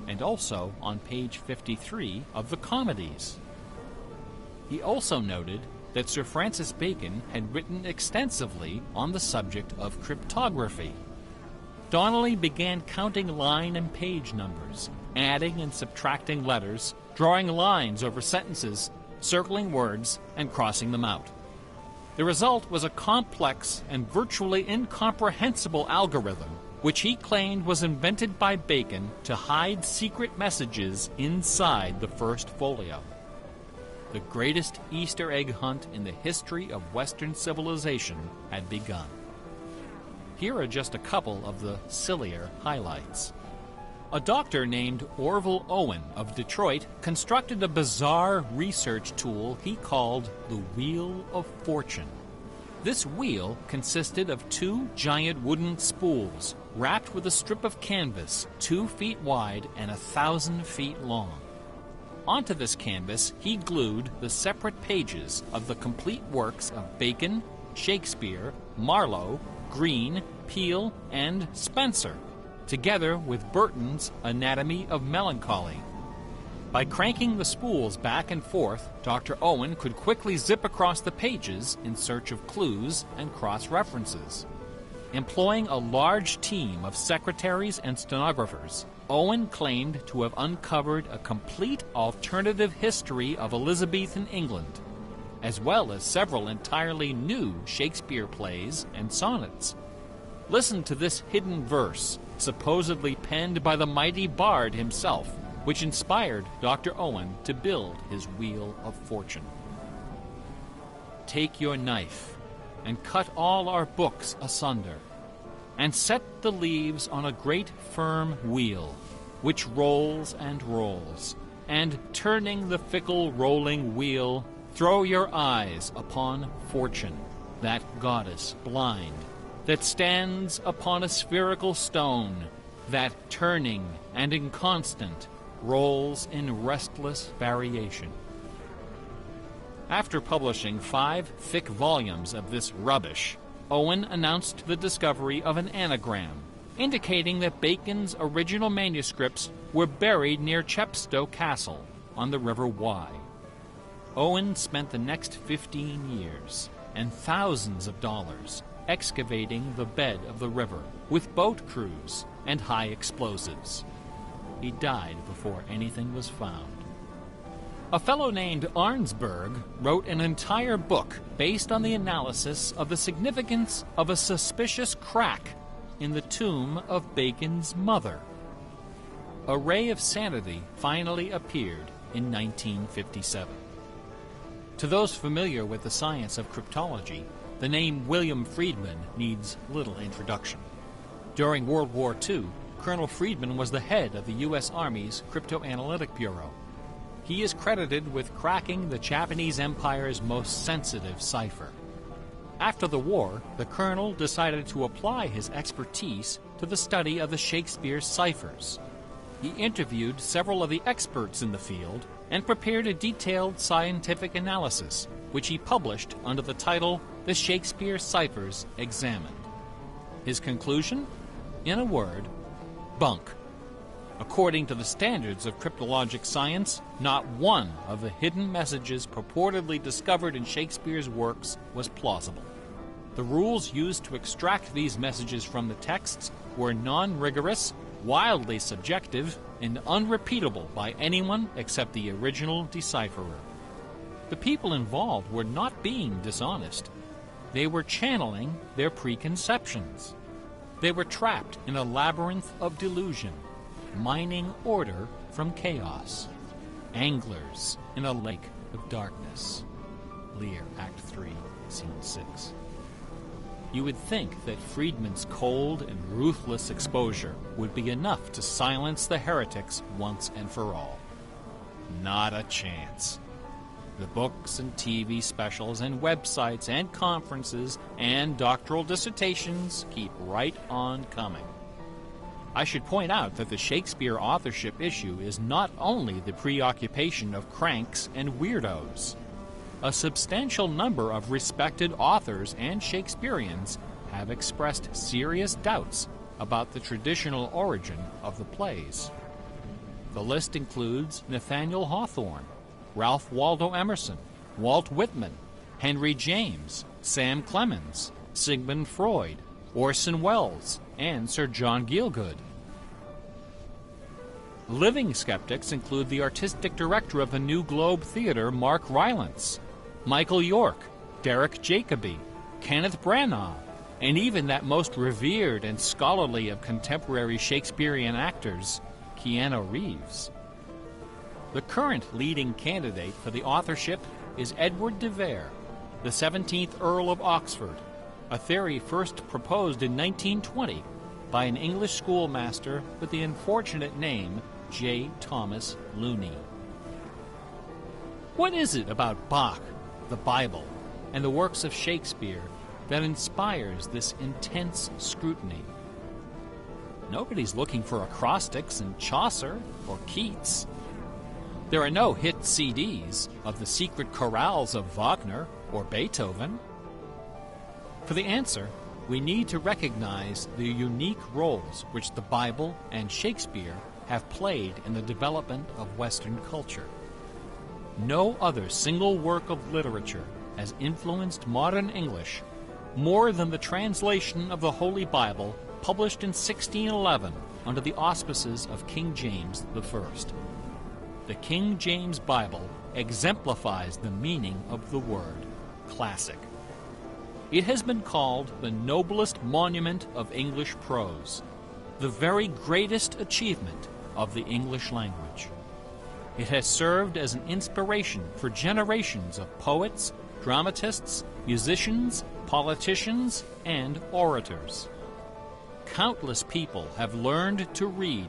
and also on page 53 of the Comedies. He also noted that Sir Francis Bacon had written extensively on the subject of cryptography. Donnelly began counting line and page numbers, adding and subtracting letters, drawing lines over sentences, circling words, and crossing them out. The result was a complex and virtually incomprehensible algorithm, which he claimed was invented by Bacon to hide secret messages inside the First Folio. The greatest Easter egg hunt in the history of Western civilization had begun. Here are just a couple of the sillier highlights. A doctor named Orville Owen of Detroit constructed a bizarre research tool he called the Wheel of Fortune. This wheel consisted of 2 giant wooden spools wrapped with a strip of canvas 2 feet wide and 1,000 feet long. Onto this canvas, he glued the separate pages of the complete works of Bacon, Shakespeare, Marlowe, Greene, Peele, and Spenser, together with Burton's Anatomy of Melancholy. By cranking the spools back and forth, Dr. Owen could quickly zip across the pages in search of clues and cross-references. Employing a large team of secretaries and stenographers, Owen claimed to have uncovered a complete alternative history of Elizabethan England, as well as several entirely new Shakespeare plays and sonnets. Listen to this hidden verse, supposedly penned by the mighty bard himself, which inspired Dr. Owen to build his Wheel of Fortune. Take your knife, and cut all our books asunder, and set the leaves on a great firm wheel, which rolls and rolls, and turning the fickle rolling wheel, throw your eyes upon Fortune, that goddess blind, that stands upon a spherical stone, that turning and inconstant rolls in restless variation. After publishing 5 thick volumes of this rubbish, Owen announced the discovery of an anagram, indicating that Bacon's original manuscripts were buried near Chepstow Castle on the River Wye. Owen spent the next 15 years and thousands of dollars excavating the bed of the river with boat crews and high explosives. He died before anything was found. A fellow named Arnsberg wrote an entire book based on the analysis of the significance of a suspicious crack in the tomb of Bacon's mother. A Ray of Sanity finally appeared in 1957. To those familiar with the science of cryptology, the name William Friedman needs little introduction. During World War II, Colonel Friedman was the head of the U.S. Army's Cryptoanalytic Bureau. He is credited with cracking the Japanese Empire's most sensitive cipher. After the war, the colonel decided to apply his expertise to the study of the Shakespeare ciphers. He interviewed several of the experts in the field and prepared a detailed scientific analysis, which he published under the title The Shakespeare Ciphers Examined. His conclusion? In a word, bunk. According to the standards of cryptologic science, not one of the hidden messages purportedly discovered in Shakespeare's works was plausible. The rules used to extract these messages from the texts were non-rigorous, wildly subjective, and unrepeatable by anyone except the original decipherer. The people involved were not being dishonest. They were channeling their preconceptions. They were trapped in a labyrinth of delusion, mining order from chaos. Anglers in a lake of darkness. Lear, Act 3, Scene 6. You would think that Friedman's cold and ruthless exposure would be enough to silence the heretics once and for all. Not a chance. The books and TV specials and websites and conferences and doctoral dissertations keep right on coming. I should point out that the Shakespeare authorship issue is not only the preoccupation of cranks and weirdos. A substantial number of respected authors and Shakespeareans have expressed serious doubts about the traditional origin of the plays. The list includes Nathaniel Hawthorne, Ralph Waldo Emerson, Walt Whitman, Henry James, Sam Clemens, Sigmund Freud, Orson Welles, and Sir John Gielgud. Living skeptics include the artistic director of the New Globe Theatre, Mark Rylance, Michael York, Derek Jacobi, Kenneth Branagh, and even that most revered and scholarly of contemporary Shakespearean actors, Keanu Reeves. The current leading candidate for the authorship is Edward de Vere, the 17th Earl of Oxford, a theory first proposed in 1920 by an English schoolmaster with the unfortunate name J. Thomas Looney. What is it about Bach, the Bible, and the works of Shakespeare that inspires this intense scrutiny? Nobody's looking for acrostics in Chaucer or Keats. There are no hit CDs of the secret chorales of Wagner or Beethoven. For the answer, we need to recognize the unique roles which the Bible and Shakespeare have played in the development of Western culture. No other single work of literature has influenced modern English more than the translation of the Holy Bible published in 1611 under the auspices of King James I. The King James Bible exemplifies the meaning of the word classic. It has been called the noblest monument of English prose, the very greatest achievement of the English language. It has served as an inspiration for generations of poets, dramatists, musicians, politicians, and orators. Countless people have learned to read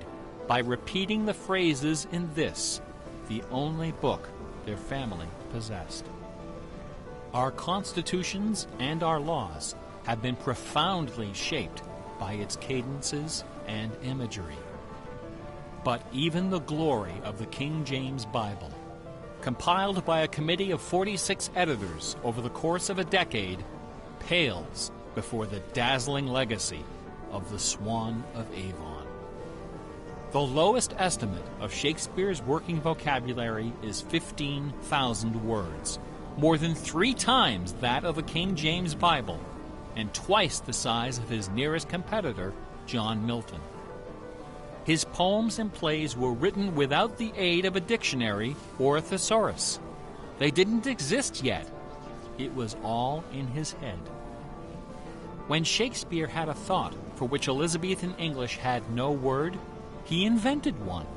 by repeating the phrases in this, the only book their family possessed. Our constitutions and our laws have been profoundly shaped by its cadences and imagery. But even the glory of the King James Bible, compiled by a committee of 46 editors over the course of a decade, pales before the dazzling legacy of the Swan of Avon. The lowest estimate of Shakespeare's working vocabulary is 15,000 words, more than 3 times that of the King James Bible, and twice the size of his nearest competitor, John Milton. His poems and plays were written without the aid of a dictionary or a thesaurus. They didn't exist yet. It was all in his head. When Shakespeare had a thought for which Elizabethan English had no word, he invented one.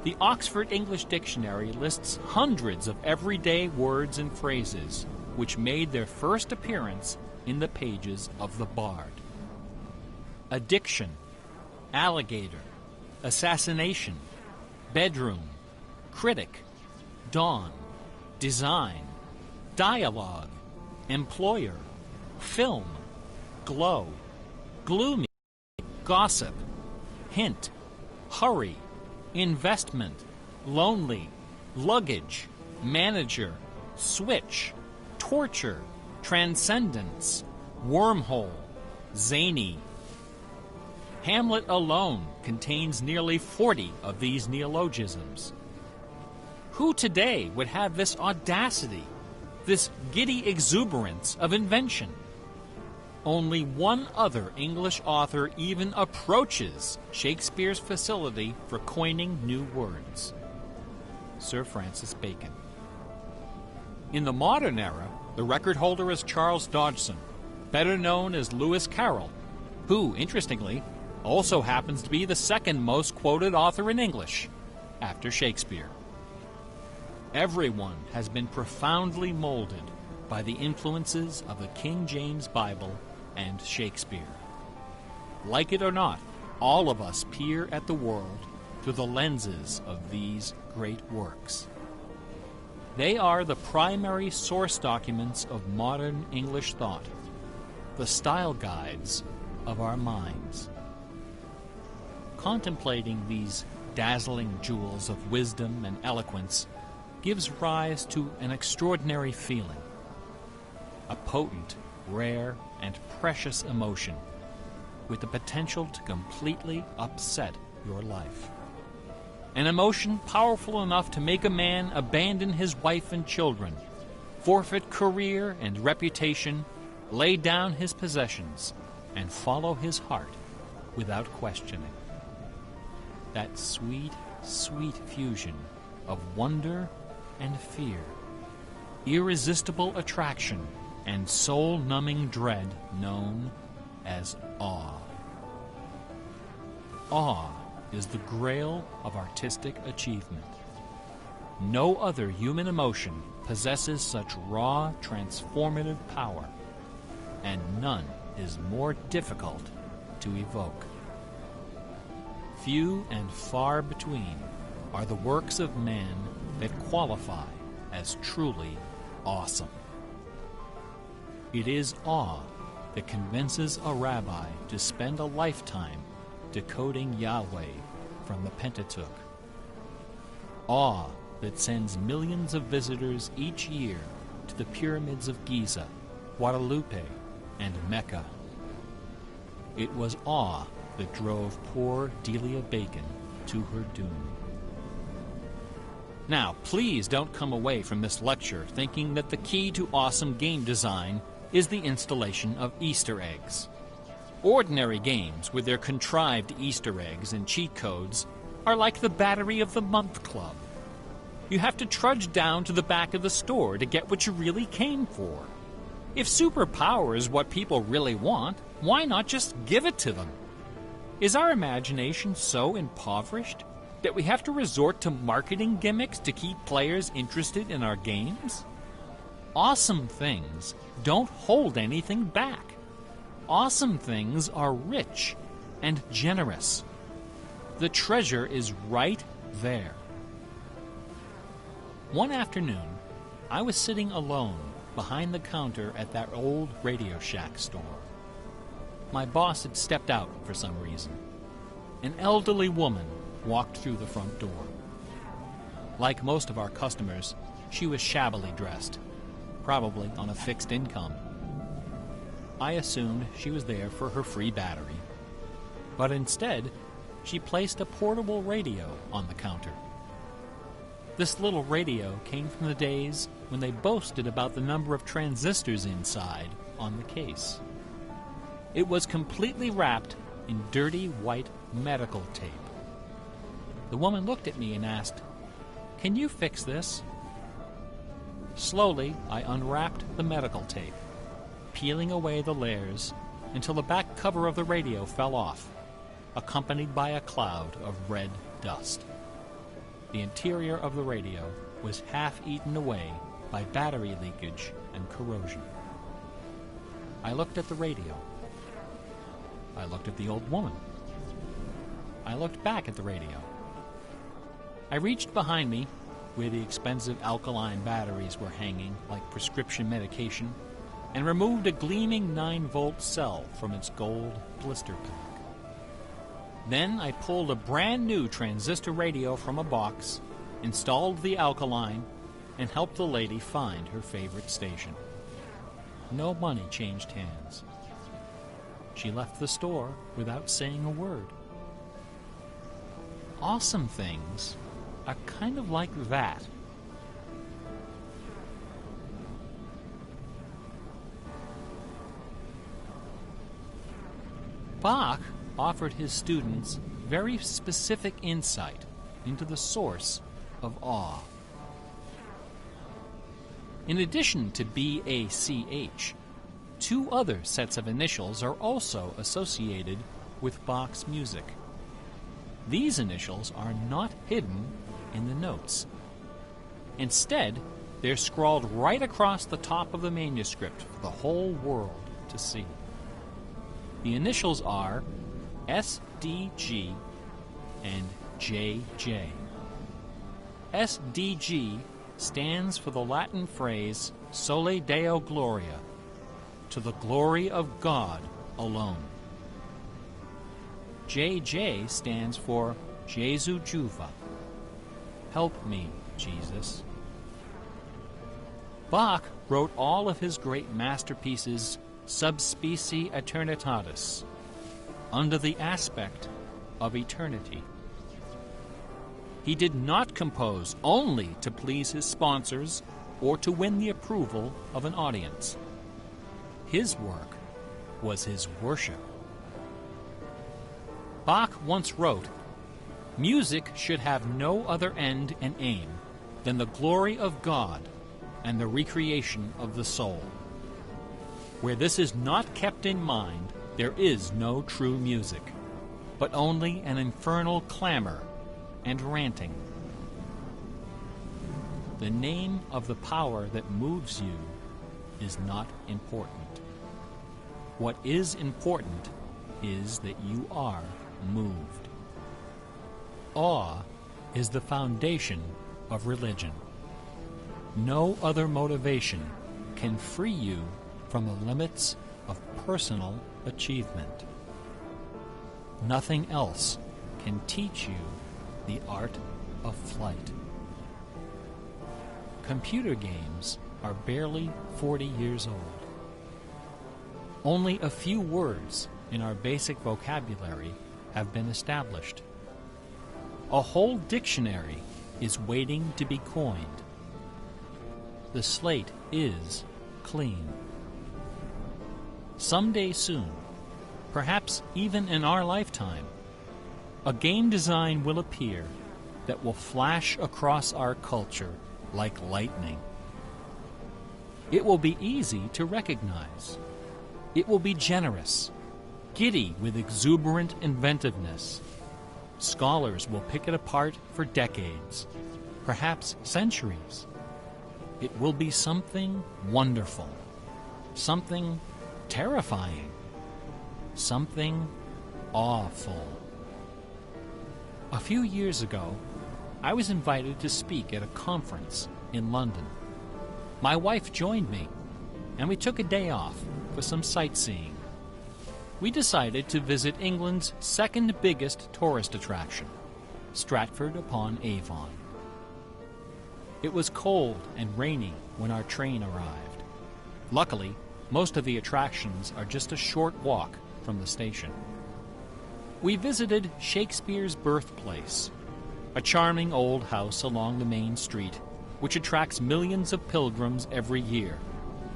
The Oxford English Dictionary lists hundreds of everyday words and phrases which made their first appearance in the pages of the Bard. Addiction, alligator, assassination, bedroom, critic, dawn, design, dialogue, employer, film, glow, gloomy, gossip, hint, hurry, investment, lonely, luggage, manager, switch, torture, transcendence, wormhole, zany. Hamlet alone contains nearly 40 of these neologisms. Who today would have this audacity, this giddy exuberance of invention? Only one other English author even approaches Shakespeare's facility for coining new words: Sir Francis Bacon. In the modern era, the record holder is Charles Dodgson, better known as Lewis Carroll, who, interestingly, also happens to be the second most quoted author in English, after Shakespeare. Everyone has been profoundly molded by the influences of the King James Bible and Shakespeare. Like it or not, all of us peer at the world through the lenses of these great works. They are the primary source documents of modern English thought, the style guides of our minds. Contemplating these dazzling jewels of wisdom and eloquence gives rise to an extraordinary feeling, a potent, rare, and precious emotion with the potential to completely upset your life. An emotion powerful enough to make a man abandon his wife and children, forfeit career and reputation, lay down his possessions, and follow his heart without questioning. That sweet, sweet fusion of wonder and fear, irresistible attraction, and soul-numbing dread known as awe. Awe is the grail of artistic achievement. No other human emotion possesses such raw, transformative power, and none is more difficult to evoke. Few and far between are the works of man that qualify as truly awesome. It is awe that convinces a rabbi to spend a lifetime decoding Yahweh from the Pentateuch. Awe that sends millions of visitors each year to the pyramids of Giza, Guadalupe, and Mecca. It was awe that drove poor Delia Bacon to her doom. Now, please don't come away from this lecture thinking that the key to awesome game design is the installation of Easter eggs. Ordinary games with their contrived Easter eggs and cheat codes are like the Battery of the Month Club. You have to trudge down to the back of the store to get what you really came for. If superpower is what people really want, why not just give it to them? Is our imagination so impoverished that we have to resort to marketing gimmicks to keep players interested in our games? Awesome things don't hold anything back. Awesome things are rich and generous. The treasure is right there. One afternoon, I was sitting alone behind the counter at that old Radio Shack store. My boss had stepped out for some reason. An elderly woman walked through the front door. Like most of our customers, she was shabbily dressed, probably on a fixed income. I assumed she was there for her free battery. But instead, she placed a portable radio on the counter. This little radio came from the days when they boasted about the number of transistors inside on the case. It was completely wrapped in dirty white medical tape. The woman looked at me and asked, "Can you fix this?" Slowly, I unwrapped the medical tape, peeling away the layers until the back cover of the radio fell off, accompanied by a cloud of red dust. The interior of the radio was half eaten away by battery leakage and corrosion. I looked at the radio. I looked at the old woman. I looked back at the radio. I reached behind me, where the expensive alkaline batteries were hanging like prescription medication, and removed a gleaming 9-volt cell from its gold blister pack. Then I pulled a brand new transistor radio from a box, installed the alkaline, and helped the lady find her favorite station. No money changed hands. She left the store without saying a word. Awesome things are kind of like that. Bach offered his students very specific insight into the source of awe. In addition to BACH, 2 other sets of initials are also associated with Bach's music. These initials are not hidden in the notes. Instead, they're scrawled right across the top of the manuscript for the whole world to see. The initials are SDG and JJ. SDG stands for the Latin phrase Sole Deo Gloria, to the glory of God alone. JJ stands for Jesu Juva, help me, Jesus. Bach wrote all of his great masterpieces sub specie aeternitatis, under the aspect of eternity. He did not compose only to please his sponsors or to win the approval of an audience. His work was his worship. Bach once wrote, "Music should have no other end and aim than the glory of God and the recreation of the soul. Where this is not kept in mind, there is no true music, but only an infernal clamor and ranting." The name of the power that moves you is not important. What is important is that you are moved. Awe is the foundation of religion. No other motivation can free you from the limits of personal achievement. Nothing else can teach you the art of flight. Computer games are barely 40 years old. Only a few words in our basic vocabulary have been established. A whole dictionary is waiting to be coined. The slate is clean. someday soon, perhaps even in our lifetime, a game design will appear that will flash across our culture like lightning. It will be easy to recognize. It will be generous, giddy with exuberant inventiveness. Scholars will pick it apart for decades, perhaps centuries. It will be something wonderful, something terrifying, something awful. A few years ago, I was invited to speak at a conference in London. My wife joined me, and we took a day off for some sightseeing. We decided to visit England's second biggest tourist attraction, Stratford-upon-Avon. It was cold and rainy when our train arrived. Luckily, most of the attractions are just a short walk from the station. We visited Shakespeare's birthplace, a charming old house along the main street, which attracts millions of pilgrims every year,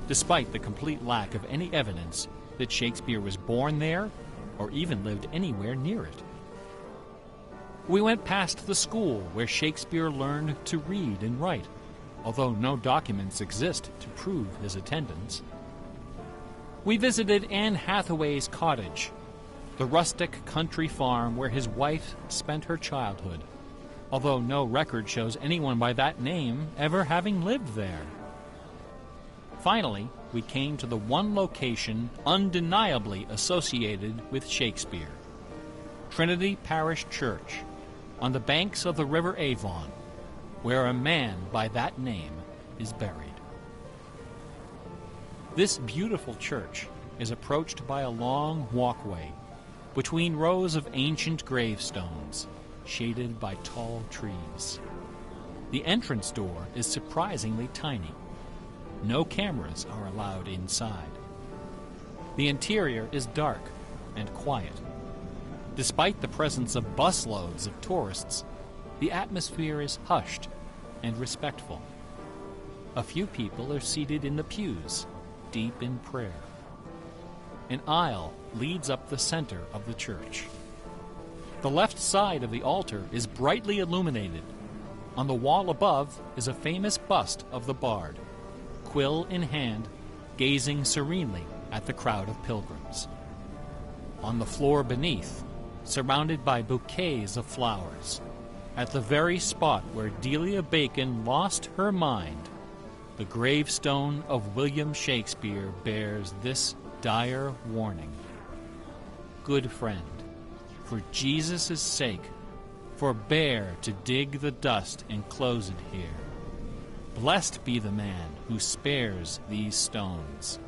despite the complete lack of any evidence that Shakespeare was born there or even lived anywhere near it. We went past the school where Shakespeare learned to read and write, although no documents exist to prove his attendance. We visited Anne Hathaway's cottage, the rustic country farm where his wife spent her childhood, although no record shows anyone by that name ever having lived there. Finally, we came to the one location undeniably associated with Shakespeare, Trinity Parish Church, on the banks of the River Avon, where a man by that name is buried. This beautiful church is approached by a long walkway between rows of ancient gravestones, shaded by tall trees. The entrance door is surprisingly tiny. No cameras are allowed inside. The interior is dark and quiet. Despite the presence of busloads of tourists, the atmosphere is hushed and respectful. A few people are seated in the pews, deep in prayer. An aisle leads up the center of the church. The left side of the altar is brightly illuminated. On the wall above is a famous bust of the bard, quill in hand, gazing serenely at the crowd of pilgrims. On the floor beneath, surrounded by bouquets of flowers, at the very spot where Delia Bacon lost her mind, the gravestone of William Shakespeare bears this dire warning. Good friend, for Jesus' sake, forbear to dig the dust enclosed here. Blessed be the man who spares these stones,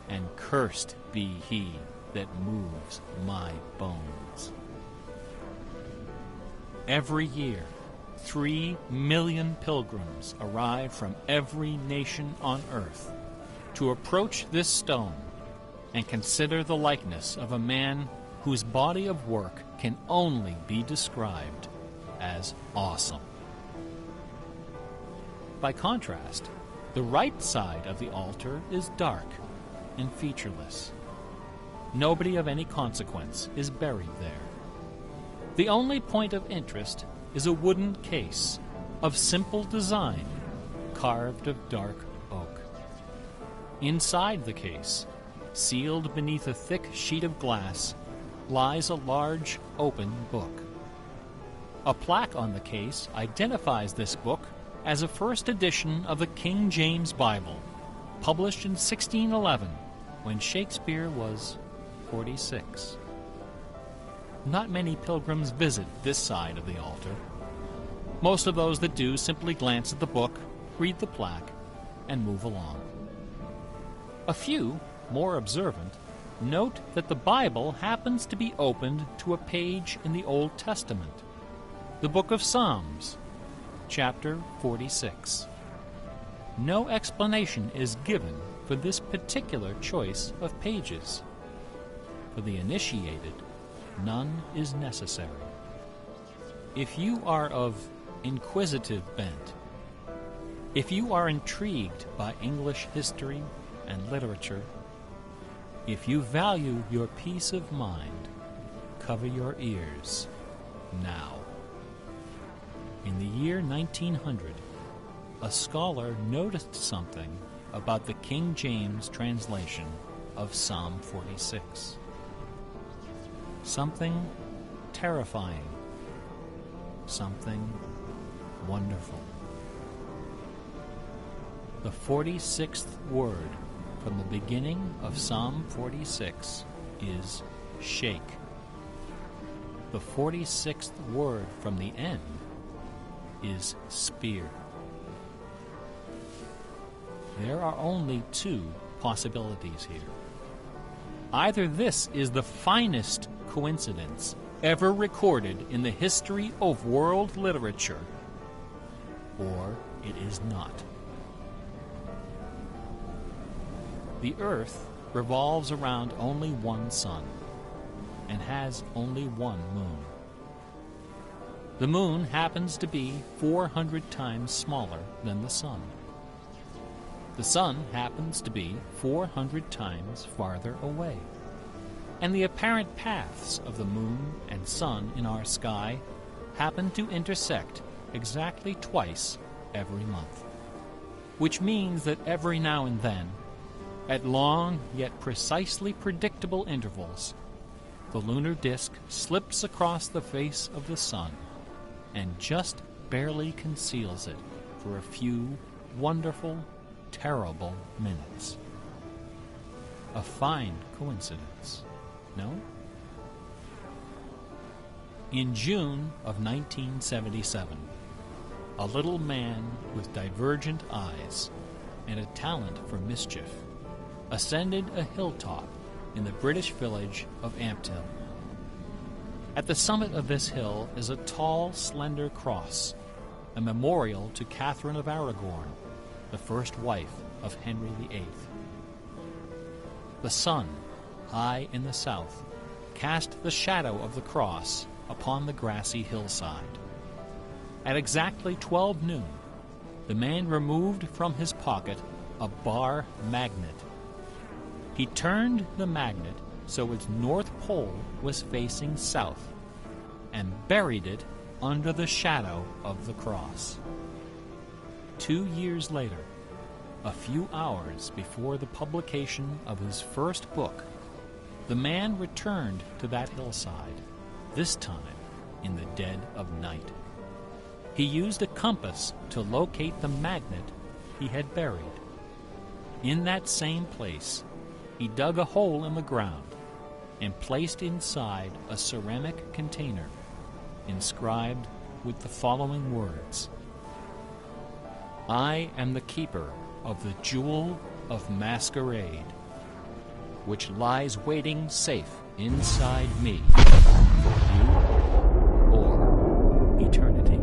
and cursed be he that moves my bones. Every year, 3 million pilgrims arrive from every nation on earth to approach this stone and consider the likeness of a man whose body of work can only be described as awesome. By contrast, the right side of the altar is dark and featureless. Nobody of any consequence is buried there. The only point of interest is a wooden case of simple design, carved of dark oak. Inside the case, sealed beneath a thick sheet of glass, lies a large open book. A plaque on the case identifies this book as a first edition of the King James Bible, published in 1611, when Shakespeare was 46. Not many pilgrims visit this side of the altar. Most of those that do simply glance at the book, read the plaque, and move along. A few, more observant, note that the Bible happens to be opened to a page in the Old Testament, the book of Psalms, chapter 46. No explanation is given for this particular choice of pages. For the initiated, none is necessary. If you are of inquisitive bent, if you are intrigued by English history and literature, If you value your peace of mind, cover your ears now. In the year 1900, a scholar noticed something about the King James translation of Psalm 46. Something terrifying, something wonderful. The 46th word from the beginning of Psalm 46 is shake. The 46th word from the end is spear. There are only two possibilities here. Either this is the finest coincidence ever recorded in the history of world literature, or it is not. The Earth revolves around only one sun and has only one moon. The moon happens to be 400 times smaller than the sun. The sun happens to be 400 times farther away. And the apparent paths of the moon and sun in our sky happen to intersect exactly twice every month. Which means that every now and then, at long yet precisely predictable intervals, the lunar disk slips across the face of the sun and just barely conceals it for a few wonderful, terrible minutes. A fine coincidence, no? In June of 1977, a little man with divergent eyes and a talent for mischief ascended a hilltop in the British village of Ampthill. At the summit of this hill is a tall, slender cross, a memorial to Catherine of Aragon, the first wife of Henry VIII. The sun, high in the south, cast the shadow of the cross upon the grassy hillside. At exactly 12 noon, the man removed from his pocket a bar magnet. He turned the magnet so its north pole was facing south and buried it under the shadow of the cross. 2 years later, a few hours before the publication of his first book, the man returned to that hillside, this time in the dead of night. He used a compass to locate the magnet he had buried. In that same place, he dug a hole in the ground and placed inside a ceramic container inscribed with the following words: I am the keeper of the jewel of masquerade, which lies waiting safe inside me for you or eternity.